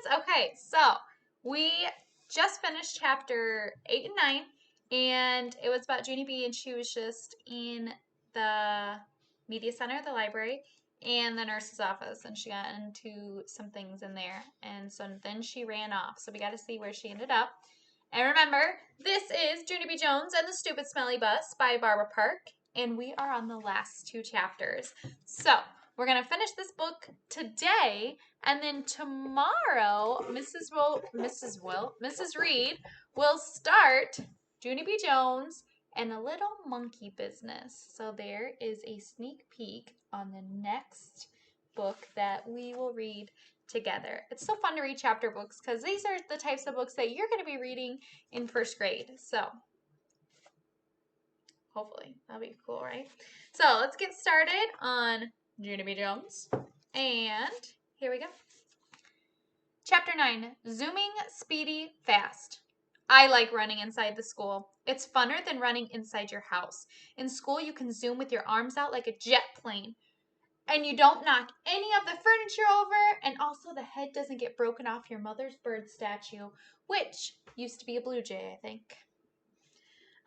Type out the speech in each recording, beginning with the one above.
kids? Okay, so we just finished chapter 8 and 9, and it was about Junie B, and she was just in the media center of the library and the nurse's office, and she got into some things in there, and so then she ran off. So we got to see where she ended up. And remember, this is Junie B. Jones and the Stupid Smelly Bus by Barbara Park, and we are on the last 2 chapters. So we're going to finish this book today, and then tomorrow, Mrs. Reed will start Junie B. Jones and a Little Monkey Business. So there is a sneak peek on the next book that we will read together. It's so fun to read chapter books because these are the types of books that you're going to be reading in 1st grade. So hopefully that'll be cool, right? So let's get started on Junie B. Jones. And here we go. Chapter 9, Zooming Speedy Fast. I like running inside the school. It's funner than running inside your house. In school, you can zoom with your arms out like a jet plane. And you don't knock any of the furniture over, and also the head doesn't get broken off your mother's bird statue, which used to be a blue jay, I think.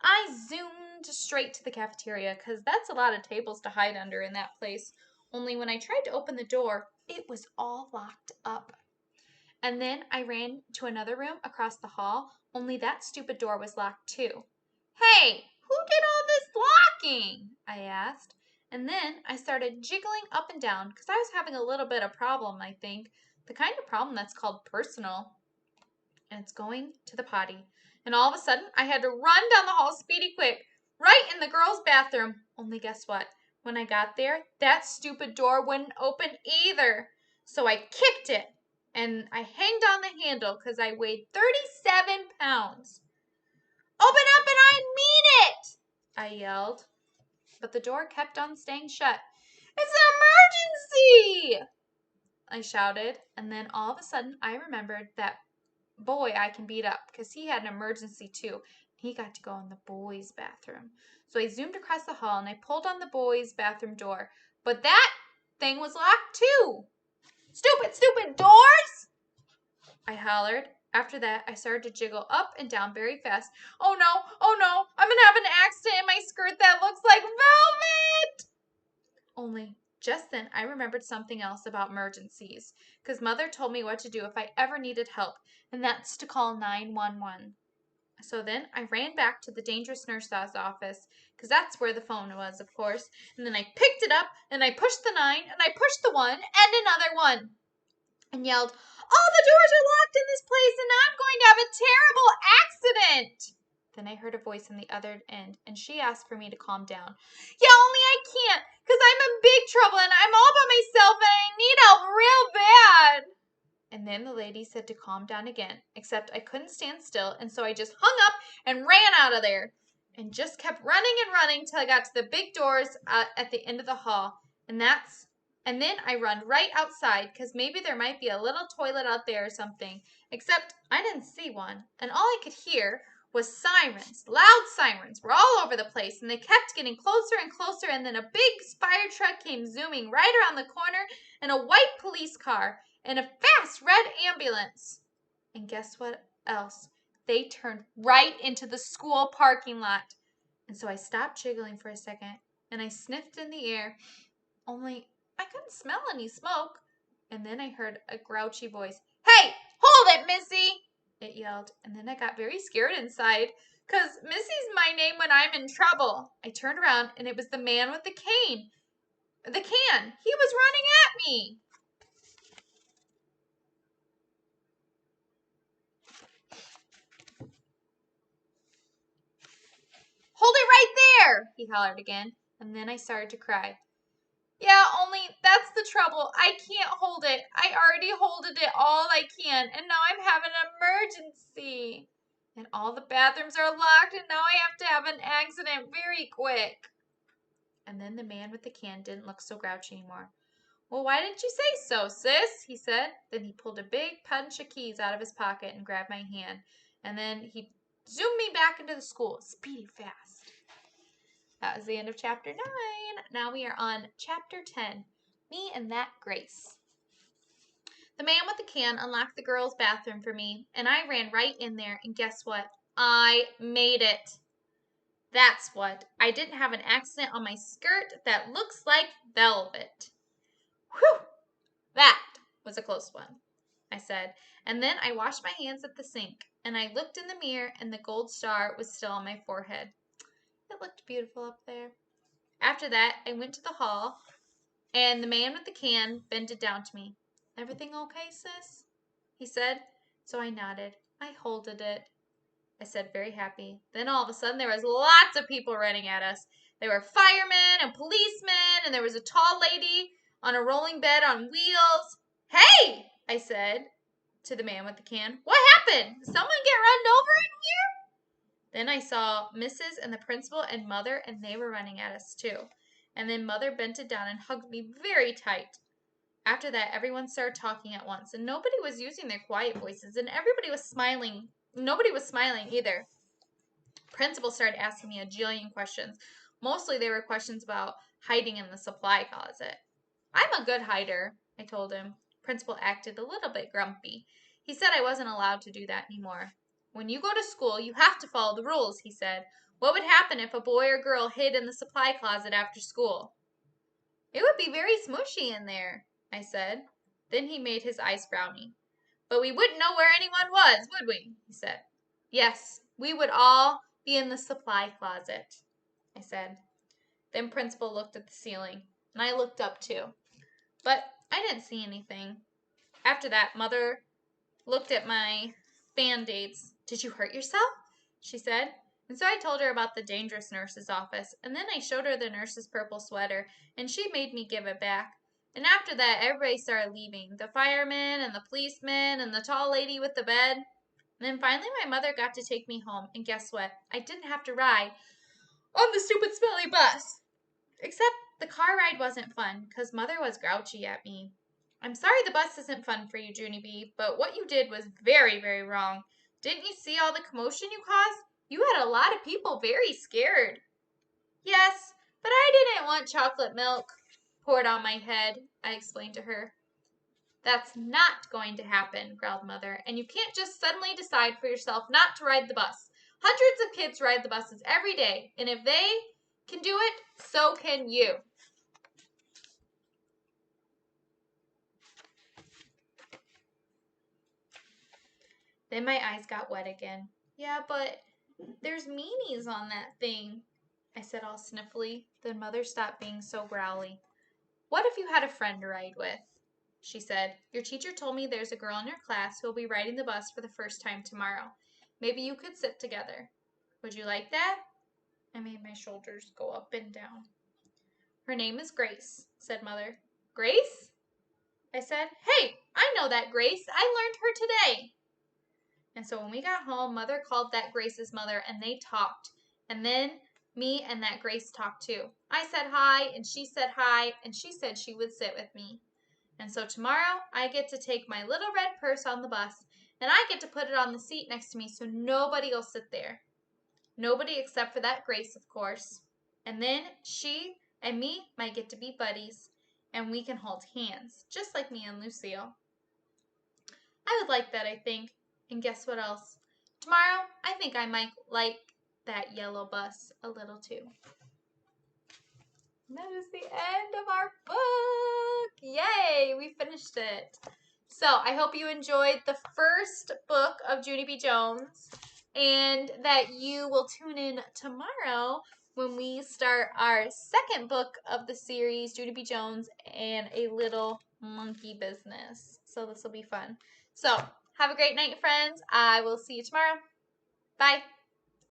I zoomed straight to the cafeteria, because that's a lot of tables to hide under in that place. Only when I tried to open the door, it was all locked up. And then I ran to another room across the hall, only that stupid door was locked too. Hey, who did all this locking? I asked. And then I started jiggling up and down because I was having a little bit of problem, I think. The kind of problem that's called personal. And it's going to the potty. And all of a sudden, I had to run down the hall speedy quick, right in the girls' bathroom. Only guess what? When I got there, that stupid door wouldn't open either. So I kicked it. And I hanged on the handle because I weighed 37 pounds. Open up and I mean it! I yelled. But the door kept on staying shut. It's an emergency! I shouted, and then all of a sudden I remembered that boy I can beat up because he had an emergency too. He got to go in the boys' bathroom. So I zoomed across the hall and I pulled on the boys' bathroom door. But that thing was locked too. Stupid doors! I hollered. After that, I started to jiggle up and down very fast. Oh no, I'm gonna have an accident in my skirt that looks like velvet! Only just then I remembered something else about emergencies, because Mother told me what to do if I ever needed help, and that's to call 911. So then I ran back to the dangerous nurse's office, because that's where the phone was, of course, and then I picked it up, and I pushed the 9, and I pushed the 1, and another 1, and yelled, all the doors are locked in this place, and I'm going to have a terrible accident. Then I heard a voice on the other end, and she asked for me to calm down. Yeah, only I can't, because I'm in big trouble, and I'm all by myself, and I need help real bad. And then the lady said to calm down again, except I couldn't stand still, and so I just hung up and ran out of there, and just kept running and running till I got to the big doors at the end of the hall, and then I run right outside, because maybe there might be a little toilet out there or something, except I didn't see one, and all I could hear was sirens. Loud sirens were all over the place, and they kept getting closer and closer, and then a big fire truck came zooming right around the corner, and a white police car, and a fast red ambulance. And guess what else? They turned right into the school parking lot. And so I stopped jiggling for a second, and I sniffed in the air, only I couldn't smell any smoke. And then I heard a grouchy voice. Hey, hold it, Missy! It yelled, and then I got very scared inside, 'cause Missy's my name when I'm in trouble. I turned around, and it was the man with the cane. The can. He was running at me. Hold it right there, he hollered again, and then I started to cry. Yeah, only that's the trouble. I can't hold it. I already holded it all I can, and now I'm having an emergency. And all the bathrooms are locked, and now I have to have an accident very quick. And then the man with the can didn't look so grouchy anymore. Well, why didn't you say so, sis? He said. Then he pulled a big bunch of keys out of his pocket and grabbed my hand. And then he zoomed me back into the school, speedy fast. That was the end of chapter 9. Now we are on chapter 10, Me and That Grace. The man with the can unlocked the girls' bathroom for me, and I ran right in there, and guess what? I made it. That's what. I didn't have an accident on my skirt that looks like velvet. Whew! That was a close one, I said. And then I washed my hands at the sink, and I looked in the mirror, and the gold star was still on my forehead. It looked beautiful up there. After that, I went to the hall, and the man with the can bended down to me. Everything okay, sis? He said. So I nodded. I holded it, I said, very happy. Then all of a sudden there was lots of people running at us. There were firemen and policemen, and there was a tall lady on a rolling bed on wheels. Hey, I said to the man with the can. What happened? Did someone get run over in here? Then I saw Mrs. and the principal and Mother, and they were running at us too. And then Mother bent down and hugged me very tight. After that, everyone started talking at once, and nobody was using their quiet voices, and everybody was smiling. Nobody was smiling either. Principal started asking me a jillion questions. Mostly they were questions about hiding in the supply closet. I'm a good hider, I told him. Principal acted a little bit grumpy. He said I wasn't allowed to do that anymore. When you go to school, you have to follow the rules, he said. What would happen if a boy or girl hid in the supply closet after school? It would be very smushy in there, I said. Then he made his eyes frowny. But we wouldn't know where anyone was, would we? He said. Yes, we would all be in the supply closet, I said. Then Principal looked at the ceiling, and I looked up too. But I didn't see anything. After that, Mother looked at my Band-Aids. Did you hurt yourself? She said. And so I told her about the dangerous nurse's office, and then I showed her the nurse's purple sweater, and she made me give it back. And after that, everybody started leaving. The firemen and the policemen and the tall lady with the bed. And then finally my mother got to take me home, and guess what? I didn't have to ride on the stupid Smelly bus. Except the car ride wasn't fun, because Mother was grouchy at me. I'm sorry the bus isn't fun for you, Junie B, but what you did was very, very wrong. Didn't you see all the commotion you caused? You had a lot of people very scared. Yes, but I didn't want chocolate milk poured on my head, I explained to her. That's not going to happen, growled Mother, and you can't just suddenly decide for yourself not to ride the bus. Hundreds of kids ride the buses every day, and if they can do it, so can you. Then my eyes got wet again. Yeah, but there's meanies on that thing, I said all sniffly. Then Mother stopped being so growly. What if you had a friend to ride with? She said. Your teacher told me there's a girl in your class who will be riding the bus for the first time tomorrow. Maybe you could sit together. Would you like that? I made my shoulders go up and down. Her name is Grace, said Mother. Grace? I said. Hey, I know that Grace. I learned her today. And so when we got home, Mother called that Grace's mother, and they talked. And then me and that Grace talked too. I said hi, and she said hi, and she said she would sit with me. And so tomorrow, I get to take my little red purse on the bus, and I get to put it on the seat next to me so nobody will sit there. Nobody except for that Grace, of course. And then she and me might get to be buddies, and we can hold hands, just like me and Lucille. I would like that, I think. And guess what else? Tomorrow, I think I might like that yellow bus a little too. And that is the end of our book. Yay, we finished it. So I hope you enjoyed the first book of Junie B. Jones, and that you will tune in tomorrow when we start our second book of the series, Junie B. Jones and a Little Monkey Business. So this will be fun. So have a great night, friends. I will see you tomorrow. Bye.